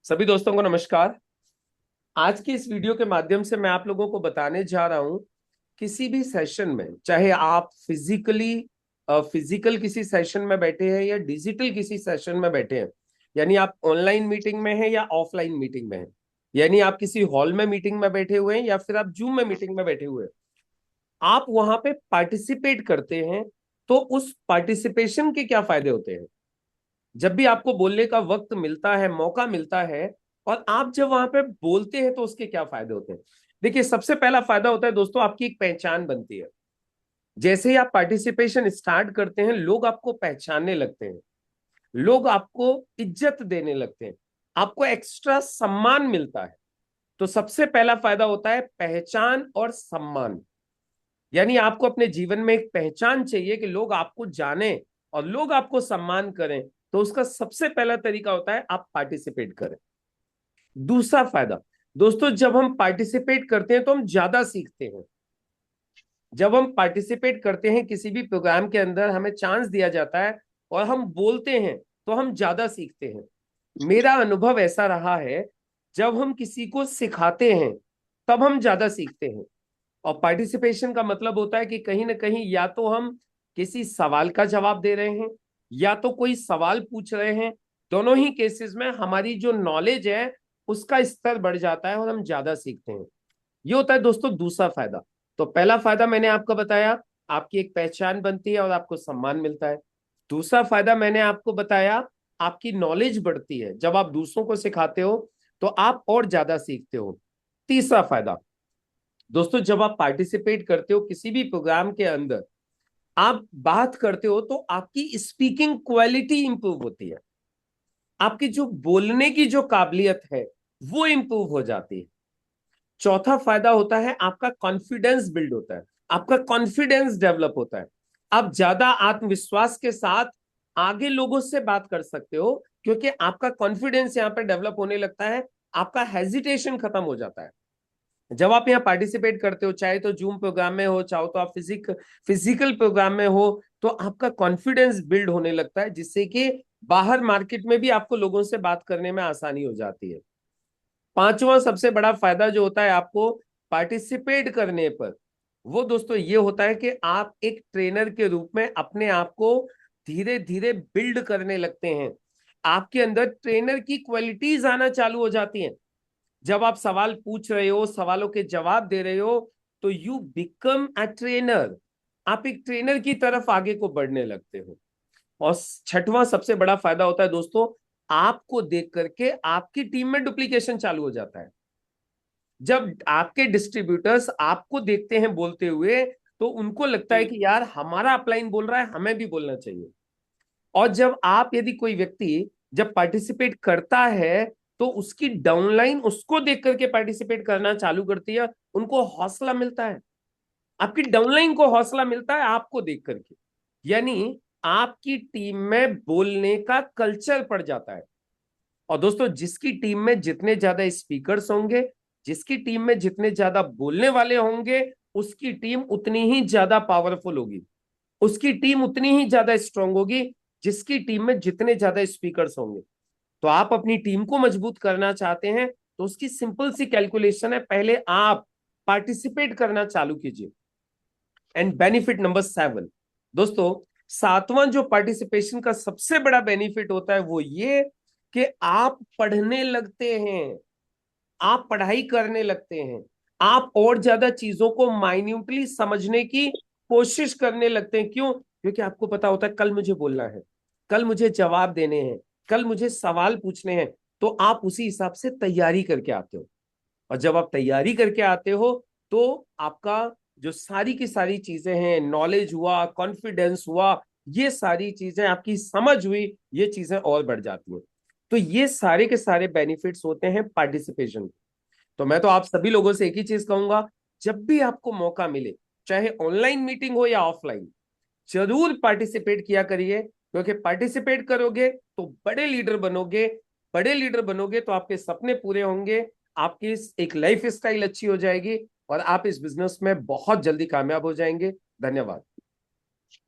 सभी दोस्तों को नमस्कार। आज की इस वीडियो के माध्यम से मैं आप लोगों को बताने जा रहा हूं, किसी भी सेशन में, चाहे आप फिजिकल किसी सेशन में बैठे हैं या डिजिटल किसी सेशन में बैठे हैं, यानी आप ऑनलाइन मीटिंग में हैं या ऑफलाइन मीटिंग में हैं, यानी आप किसी हॉल में मीटिंग में बैठे हुए हैं या फिर आप जूम में मीटिंग में बैठे हुए हैं, आप वहां पे पार्टिसिपेट करते हैं। तो उस पार्टिसिपेशन के क्या फायदे होते हैं? जब भी आपको बोलने का वक्त मिलता है, मौका मिलता है, और आप जब वहां पे बोलते हैं तो उसके क्या फायदे होते हैं? देखिए, सबसे पहला फायदा होता है दोस्तों, आपकी एक पहचान बनती है। जैसे ही आप पार्टिसिपेशन स्टार्ट करते हैं, लोग आपको पहचानने लगते हैं, लोग आपको इज्जत देने लगते हैं, आपको एक्स्ट्रा सम्मान मिलता है। तो सबसे पहला फायदा होता है पहचान और सम्मान। यानी आपको अपने जीवन में एक पहचान चाहिए कि लोग आपको जाने और लोग आपको सम्मान करें। तो उसका सबसे पहला तरीका होता है आप पार्टिसिपेट करें। दूसरा फायदा दोस्तों, जब हम पार्टिसिपेट करते हैं तो हम ज्यादा सीखते हैं। जब हम पार्टिसिपेट करते हैं किसी भी प्रोग्राम के अंदर, हमें चांस दिया जाता है और हम बोलते हैं, तो हम ज्यादा सीखते हैं। मेरा अनुभव ऐसा रहा है, जब हम किसी को सिखाते हैं तब हम ज्यादा सीखते हैं। और पार्टिसिपेशन का मतलब होता है कि कहीं ना कहीं या तो हम किसी सवाल का जवाब दे रहे हैं या तो कोई सवाल पूछ रहे हैं। दोनों ही केसेस में हमारी जो नॉलेज है उसका स्तर बढ़ जाता है और हम ज्यादा सीखते हैं। ये होता है दोस्तों दूसरा फायदा। तो पहला फायदा मैंने आपको बताया, आपकी एक पहचान बनती है और आपको सम्मान मिलता है। दूसरा फायदा मैंने आपको बताया, आपकी नॉलेज बढ़ती है। जब आप दूसरों को सिखाते हो तो आप और ज्यादा सीखते हो। तीसरा फायदा दोस्तों, जब आप पार्टिसिपेट करते हो किसी भी प्रोग्राम के अंदर, आप बात करते हो तो आपकी स्पीकिंग क्वालिटी इंप्रूव होती है। आपकी जो बोलने की जो काबिलियत है वो इंप्रूव हो जाती है। चौथा फायदा होता है आपका कॉन्फिडेंस बिल्ड होता है, आपका कॉन्फिडेंस डेवलप होता है। आप ज्यादा आत्मविश्वास के साथ आगे लोगों से बात कर सकते हो, क्योंकि आपका कॉन्फिडेंस यहां पर डेवलप होने लगता है। आपका हेजिटेशन खत्म हो जाता है। जब आप यहाँ पार्टिसिपेट करते हो, चाहे तो जूम प्रोग्राम में हो, चाहे तो आप फिजिकल प्रोग्राम में हो, तो आपका कॉन्फिडेंस बिल्ड होने लगता है, जिससे कि बाहर मार्केट में भी आपको लोगों से बात करने में आसानी हो जाती है। पांचवा सबसे बड़ा फायदा जो होता है आपको पार्टिसिपेट करने पर, वो दोस्तों ये होता है कि आप एक ट्रेनर के रूप में अपने आप को धीरे धीरे बिल्ड करने लगते हैं। आपके अंदर ट्रेनर की क्वालिटीज आना चालू हो जाती हैं। जब आप सवाल पूछ रहे हो, सवालों के जवाब दे रहे हो, तो यू बिकम अ ट्रेनर। आप एक ट्रेनर की तरफ आगे को बढ़ने लगते हो। और छठवां सबसे बड़ा फायदा होता है दोस्तों, आपको देख करके आपकी टीम में डुप्लीकेशन चालू हो जाता है। जब आपके डिस्ट्रीब्यूटर्स आपको देखते हैं बोलते हुए, तो उनको लगता है कि यार हमारा अपलाइन बोल रहा है, हमें भी बोलना चाहिए। और जब आप, यदि कोई व्यक्ति जब पार्टिसिपेट करता है, तो उसकी डाउनलाइन उसको देख करके पार्टिसिपेट करना चालू करती है, उनको हौसला मिलता है। आपकी डाउनलाइन को हौसला मिलता है आपको देख करके। यानी आपकी टीम में बोलने का कल्चर पड़ जाता है। और दोस्तों, जिसकी टीम में जितने ज्यादा स्पीकर्स होंगे, जिसकी टीम में जितने ज्यादा बोलने वाले होंगे, उसकी टीम उतनी ही ज्यादा पावरफुल होगी, उसकी टीम उतनी ही ज्यादा स्ट्रांग होगी, जिसकी टीम में जितने ज्यादा स्पीकर्स होंगे। तो आप अपनी टीम को मजबूत करना चाहते हैं, तो उसकी सिंपल सी कैलकुलेशन है, पहले आप पार्टिसिपेट करना चालू कीजिए। एंड बेनिफिट नंबर 7 दोस्तों, सातवां जो पार्टिसिपेशन का सबसे बड़ा बेनिफिट होता है वो ये कि आप पढ़ने लगते हैं, आप पढ़ाई करने लगते हैं, आप और ज्यादा चीजों को माइन्यूटली समझने की कोशिश करने लगते हैं। क्यों? क्योंकि आपको पता होता है कल मुझे बोलना है, कल मुझे जवाब देने हैं, कल मुझे सवाल पूछने हैं। तो आप उसी हिसाब से तैयारी करके आते हो। और जब आप तैयारी करके आते हो, तो आपका जो सारी की सारी चीजें हैं, नॉलेज हुआ, कॉन्फिडेंस हुआ, ये सारी चीजें, आपकी समझ हुई, ये चीजें और बढ़ जाती हैं। तो ये सारे के सारे बेनिफिट्स होते हैं पार्टिसिपेशन। तो मैं तो आप सभी लोगों से एक ही चीज कहूंगा, जब भी आपको मौका मिले, चाहे ऑनलाइन मीटिंग हो या ऑफलाइन, जरूर पार्टिसिपेट किया करिए। क्योंकि पार्टिसिपेट करोगे तो बड़े लीडर बनोगे, बड़े लीडर बनोगे तो आपके सपने पूरे होंगे, आपकी एक लाइफ स्टाइल अच्छी हो जाएगी और आप इस बिजनेस में बहुत जल्दी कामयाब हो जाएंगे। धन्यवाद।